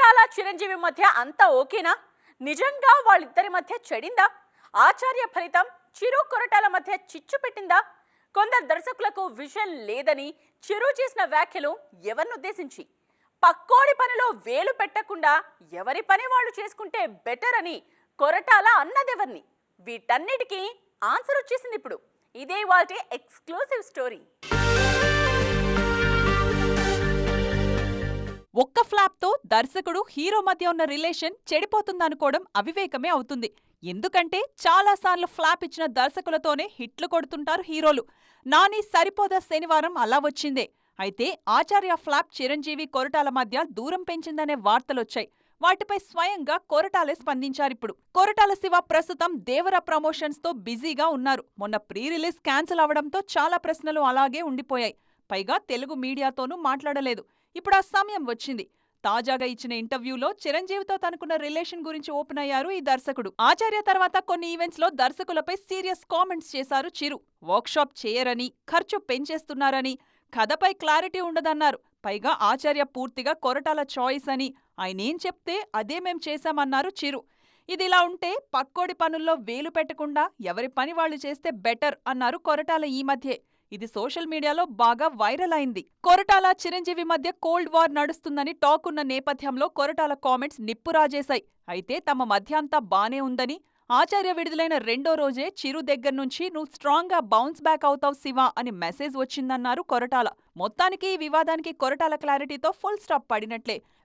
కొరటాల చిరంజీవి మధ్య అంతా ఓకేనా? నిజంగా వాళ్ళిద్దరి మధ్య చెడిందా? ఆచార్య ఫలితం చిరు కొరటాల మధ్య చిచ్చు పెట్టిందా? కొందరు దర్శకులకు విజన్ లేదని చిరు చేసిన వ్యాఖ్యలు ఎవరినుద్దేశించి? పక్కోడి పనిలో వేలు పెట్టకుండా ఎవరి పని వాళ్ళు చేసుకుంటే బెటర్ అని కొరటాల అన్నదెవర్ని? వీటన్నిటికీ ఆన్సర్ వచ్చేసింది ఇప్పుడు. ఇదే వాటి ఎక్స్క్లూసివ్ స్టోరీ. ఒక్క ఫ్లాప్తో దర్శకుడు హీరో మధ్య ఉన్న రిలేషన్ చెడిపోతుందనుకోవడం అవివేకమే అవుతుంది. ఎందుకంటే చాలాసార్లు ఫ్లాప్ ఇచ్చిన దర్శకులతోనే హిట్లు కొడుతుంటారు హీరోలు. నాని సరిపోదా శనివారం అలా వచ్చిందే. అయితే ఆచార్య ఫ్లాప్ చిరంజీవి కొరటాల మధ్య దూరం పెంచిందనే వార్తలొచ్చాయి. వాటిపై స్వయంగా కొరటాలే స్పందించారిప్పుడు. కొరటాల శివ ప్రస్తుతం దేవర ప్రమోషన్స్ తో బిజీగా ఉన్నారు. మొన్న ప్రీ రిలీజ్ క్యాన్సిల్ అవడంతో చాలా ప్రశ్నలు అలాగే ఉండిపోయాయి. పైగా తెలుగు మీడియాతోనూ మాట్లాడలేదు. ఇప్పుడు ఆ సమయం వచ్చింది. తాజాగా ఇచ్చిన ఇంటర్వ్యూలో చిరంజీవితో తనకున్న రిలేషన్ గురించి ఓపెన్ అయ్యారు ఈ దర్శకుడు. ఆచార్య తర్వాత కొన్ని ఈవెంట్స్ లో దర్శకులపై సీరియస్ కామెంట్స్ చేశారు చిరు. వర్క్షాప్ చేయరని, ఖర్చు పెంచేస్తున్నారని, కథపై క్లారిటీ ఉండదన్నారు. పైగా ఆచార్య పూర్తిగా కొరటాల చాయిస్ అని, ఆయనేం చెప్తే అదే మేం చేశామన్నారు చిరు. ఇదిలా ఉంటే పక్కోడి పనుల్లో వేలు పెట్టకుండా ఎవరి పని వాళ్ళు చేస్తే బెటర్ అన్నారు కొరటాల ఈ మధ్యే. ఇది సోషల్ మీడియాలో బాగా వైరల్ అయింది. కొరటాల చిరంజీవి మధ్య కోల్డ్ వార్ నడుస్తుందని టాక్ ఉన్న నేపథ్యంలో కొరటాల కామెంట్స్ నిప్పురాజేశాయి. అయితే తమ మధ్య అంతా బానే ఉందని, ఆచార్య విడుదలైన రెండో రోజే చిరు దగ్గర్నుంచి నువ్వు స్ట్రాంగ్ గా బౌన్స్ బ్యాక్ అవుతావు శివ అని మెసేజ్ వచ్చిందన్నారు కొరటాల. మొత్తానికి ఈ వివాదానికి కొరటాల క్లారిటీతో ఫుల్ స్టాప్ పడినట్లే.